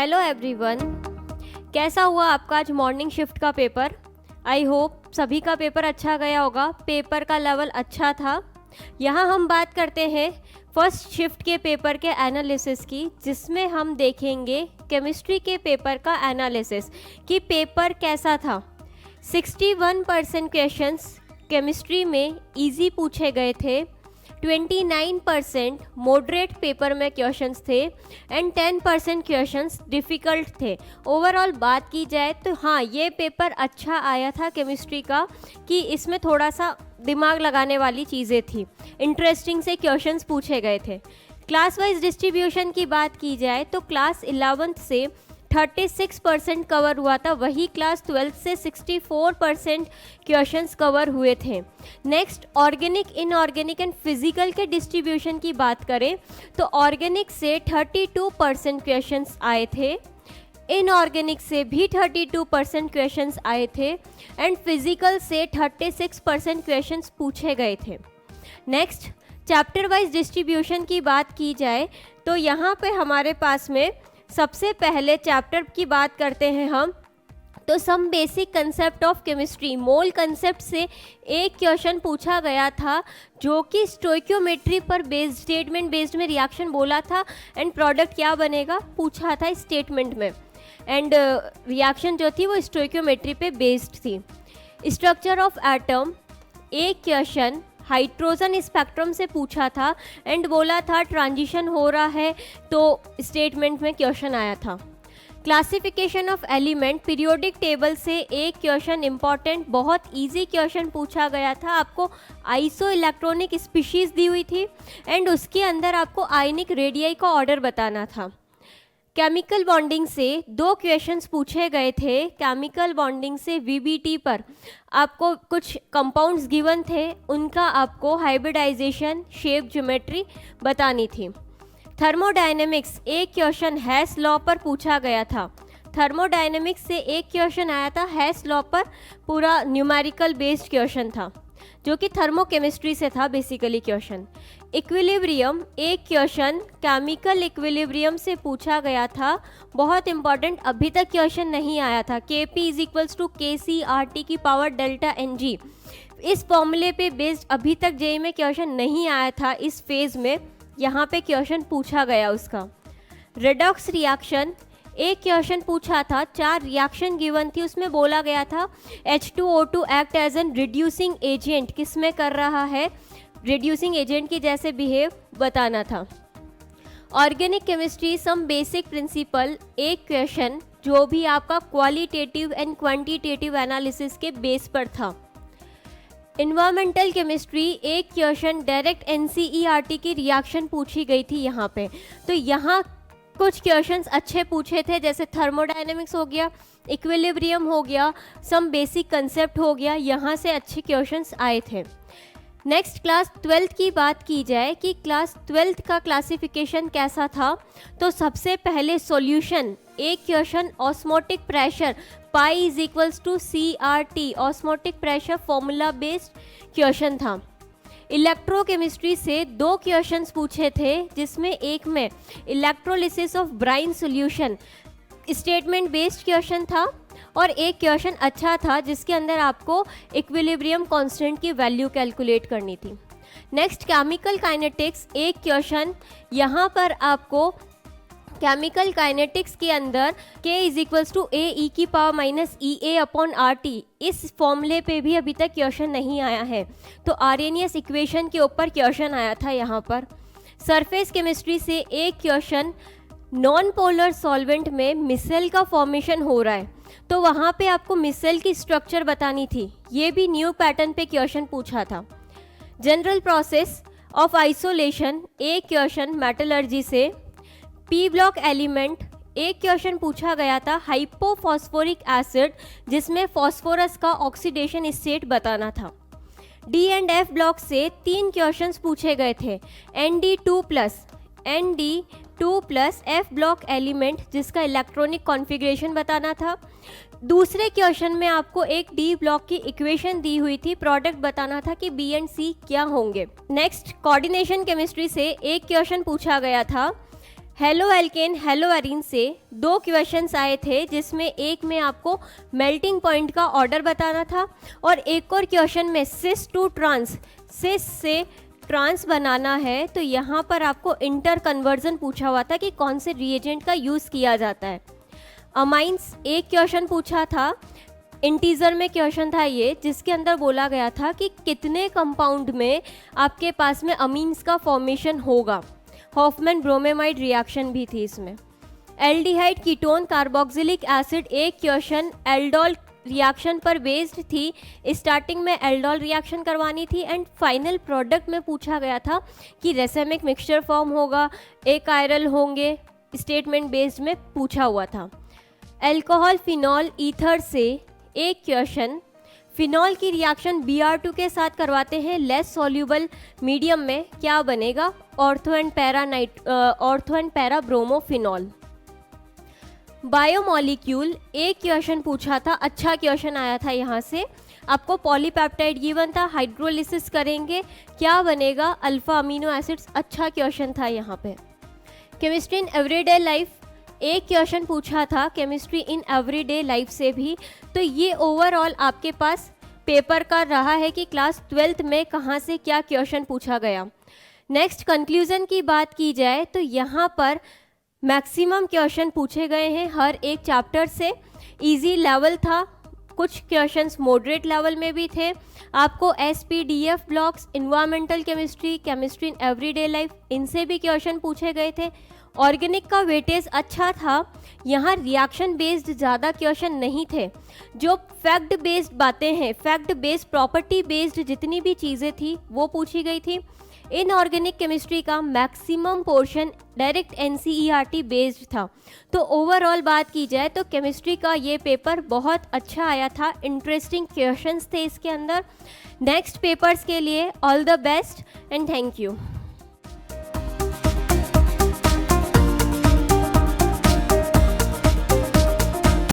Hello everyone, कैसा हुआ आपका आज मॉर्निंग शिफ्ट का पेपर। आई होप सभी का पेपर अच्छा गया होगा, पेपर का लेवल अच्छा था। यहाँ हम बात करते हैं फर्स्ट शिफ्ट के पेपर के एनालिसिस की, जिसमें हम देखेंगे केमिस्ट्री के पेपर का एनालिसिस कि पेपर कैसा था। 61% क्वेश्चंस केमिस्ट्री में इजी पूछे गए थे, 29% मॉडरेट पेपर में क्वेश्चंस थे एंड 10% क्वेश्चंस डिफ़िकल्ट थे। ओवरऑल बात की जाए तो हाँ, ये पेपर अच्छा आया था केमिस्ट्री का कि इसमें थोड़ा सा दिमाग लगाने वाली चीज़ें थी, इंटरेस्टिंग से क्वेश्चंस पूछे गए थे। क्लास वाइज डिस्ट्रीब्यूशन की बात की जाए तो क्लास 11th से 36% कवर हुआ था, वही क्लास 12th से 64% क्वेश्चंस कवर हुए थे। Next, organic, inorganic and physical के डिस्ट्रीब्यूशन की बात करें तो ऑर्गेनिक से 32% क्वेश्चंस आए थे, इनऑर्गेनिक से भी 32% क्वेश्चंस आए थे एंड फिजिकल से 36% क्वेश्चंस पूछे गए थे। नेक्स्ट, चैप्टर वाइज डिस्ट्रीब्यूशन की बात की जाए तो यहाँ पे हमारे पास में सबसे पहले चैप्टर की बात करते हैं हम तो some basic concept of chemistry, mole concept से एक क्वेश्चन पूछा गया था जो कि स्टोइकियोमेट्री पर बेस्ड, स्टेटमेंट बेस्ड में रिएक्शन बोला था एंड प्रोडक्ट क्या बनेगा पूछा था स्टेटमेंट में, एंड रिएक्शन जो थी वो स्टोइकियोमेट्री पे बेस्ड थी। स्ट्रक्चर ऑफ एटम एक क्वेश्चन हाइड्रोजन स्पेक्ट्रम से पूछा था एंड बोला था ट्रांजिशन हो रहा है, तो स्टेटमेंट में क्वेश्चन आया था। Classification of element periodic table से एक क्वेश्चन इंपॉर्टेंट, बहुत इजी क्वेश्चन पूछा गया था। आपको आइसो इलेक्ट्रॉनिक स्पीशीज दी हुई थी एंड उसके अंदर आपको आयनिक रेडियाई का ऑर्डर बताना था। केमिकल बॉन्डिंग से दो क्वेश्चंस पूछे गए थे। केमिकल बॉन्डिंग से वीबीटी पर आपको कुछ कंपाउंड्स गिवन थे, उनका आपको हाइब्रिडाइजेशन, शेप, ज्योमेट्री बतानी थी। थर्मोडायनेमिक्स एक क्वेश्चन हेस लॉ पर पूछा गया था। थर्मोडायनेमिक्स से एक क्वेश्चन आया था हेस लॉ पर, पूरा न्यूमेरिकल बेस्ड क्वेश्चन था जो कि थर्मोकेमिस्ट्री से था बेसिकली क्वेश्चन। इक्विलिब्रियम एक क्वेश्चन केमिकल इक्विलिब्रियम से पूछा गया था, बहुत इंपॉर्टेंट, अभी तक क्वेश्चन नहीं आया था। Kp is equals to KCRT की पावर डेल्टा Ng, इस फॉर्मूले पे बेस्ड अभी तक जेईई में क्वेश्चन नहीं आया था इस फेज में, यहाँ पे क्वेश्चन पूछा गया उसका। रेडॉक्स रिएक्शन एक क्वेश्चन पूछा था, 4 रिएक्शन गिवन थी, उसमें बोला गया था H2O2 act as an reducing agent, किस में कर रहा है, रिड्यूसिंग एजेंट की जैसे बिहेव बताना था। Organic chemistry some basic principle एक क्वेश्चन जो भी आपका क्वालिटेटिव एंड क्वांटिटेटिव एनालिसिस के बेस पर था। इन्वायरमेंटल केमिस्ट्री एक क्वेश्चन डायरेक्ट NCERT की रिएक्शन पूछी गई थी यहाँ पे, तो यहाँ कुछ क्वेश्चंस अच्छे पूछे थे, जैसे थर्मोडायनेमिक्स हो गया, इक्विलिब्रियम हो गया, सम बेसिक कंसेप्ट हो गया, यहाँ से अच्छे क्वेश्चंस आए थे। नेक्स्ट, क्लास 12th की बात की जाए कि क्लास 12th का क्लासिफिकेशन कैसा था, तो सबसे पहले सॉल्यूशन एक question osmotic pressure pi is equals to CRT, osmotic pressure formula based question था। इलेक्ट्रोकेमिस्ट्री से 2 क्वेश्चंस पूछे थे, जिसमें एक में electrolysis of brine solution statement based question था और एक क्वेश्चन अच्छा था जिसके अंदर आपको इक्विलिब्रियम कांस्टेंट की वैल्यू कैलकुलेट करनी थी। नेक्स्ट, केमिकल काइनेटिक्स एक क्वेश्चन, यहाँ पर आपको केमिकल काइनेटिक्स के अंदर K is equals to AE की power minus EA upon RT, इस फॉर्मूले पे भी अभी तक क्वेश्चन नहीं आया है, तो आर्रेनियस इक्वेशन के ऊपर क्वेश्चन आया था यहाँ पर। सरफेस केमिस्ट्री से एक क्वेश्चन, नॉन पोलर सॉल्वेंट में मिसेल का फॉर्मेशन हो रहा है, तो वहाँ पे आपको मिसेल की स्ट्रक्चर बतानी थी, ये भी न्यू पैटर्न पे क्वेश्चन पूछा था। जनरल प्रोसेस ऑफ आइसोलेशन एक क्वेश्चन मेटलर्जी से। पी ब्लॉक एलिमेंट एक क्वेश्चन पूछा गया था, हाइपोफॉस्फोरिक एसिड, जिसमें फॉस्फोरस का ऑक्सीडेशन स्टेट बताना था। डी एंड एफ ब्लॉक से 3 क्वेश्चंस पूछे गए थे, ND2+ एफ ब्लॉक एलिमेंट जिसका इलेक्ट्रॉनिक कॉन्फ़िगरेशन बताना था। दूसरे क्वेश्चन में आपको एक डी ब्लॉक की इक्वेशन दी हुई थी, प्रोडक्ट बताना था कि बी एंड सी क्या होंगे। नेक्स्ट, कोऑर्डिनेशन केमिस्ट्री से एक क्वेश्चन पूछा गया था, हेलो एल्केन हेलो एरीन से 2 क्वेश्चंस आए थे, जिसमें एक में आपको मेल्टिंग पॉइंट का ऑर्डर बताना था और एक और क्वेश्चन में सिस टू ट्रांस, सिस से ट्रांस बनाना है। तो यहाँ पर आपको इंटर कन्वर्जन पूछा हुआ था कि कौन से रिएजेंट का यूज़ किया जाता है। अमाइंस एक क्वेश्चन पूछा था, इंटीजर में क्वेश्चन था ये, जिसके अंदर बोला गया था कि कितने कंपाउंड में आपके पास में अमीन्स का फॉर्मेशन होगा। हॉफमैन ब्रोमेमाइड रिएक्शन भी थी इसमें। एल्डिहाइड कीटोन कार्बोक्सिलिक एसिड एक क्वेश्चन एल्डोल रिएक्शन पर बेस्ड थी। स्टार्टिंग में एल्डोल रिएक्शन करवानी थी एंड फाइनल प्रोडक्ट में पूछा गया था कि रेसेमिक मिक्सचर फॉर्म होगा, एक आयरल होंगे, स्टेटमेंट बेस्ड में पूछा हुआ था। अल्कोहल फिनॉल ईथर से एक क्वेश्चन, फिनॉल की रिएक्शन Br2 के साथ करवाते हैं लेस सॉल्यूबल मीडियम में, क्या बनेगा? Ortho and para bromophenol. Biomolecule एक क्वेश्चन पूछा था, अच्छा क्वेश्चन आया था यहाँ से। आपको पॉलीपेप्टाइड गिवन था, हाइड्रोलिसिस करेंगे, क्या बनेगा? अल्फा अमीनो एसिड्स, अच्छा क्वेश्चन था यहाँ पे। केमिस्ट्री इन एवरीडे लाइफ एक क्वेश्चन पूछा था, केमिस्ट्री इन एवरीडे लाइफ से भी। तो ये ओवरऑल आपके पास पेपर का रहा है कि क्लास 12th में कहाँ से क्या क्वेश्चन पूछा गया। नेक्स्ट कंक्लूजन की बात की जाए तो यहाँ पर मैक्सिमम क्वेश्चन पूछे गए हैं हर एक चैप्टर से। इजी लेवल था, कुछ क्वेश्चंस मॉडरेट लेवल में भी थे। आपको SPDF blocks, environmental chemistry, chemistry in everyday life, इनसे भी क्वेश्चन पूछे गए थे। ऑर्गेनिक का वेटेज अच्छा था, यहाँ रिएक्शन बेस्ड ज़्यादा क्वेश्चन नहीं थे। जो फैक्ट बेस्ड बातें हैं, फैक्ट बेस्ड प्रॉपर्टी बेस्ड जितनी भी चीज़ें थी वो पूछी गई थी। इनऑर्गेनिक केमिस्ट्री का maximum portion direct NCERT based था। तो ओवरऑल बात की जाए तो केमिस्ट्री का ये पेपर बहुत अच्छा आया था, इंटरेस्टिंग क्वेश्चंस थे इसके अंदर। नेक्स्ट पेपर्स के लिए all the best and thank you.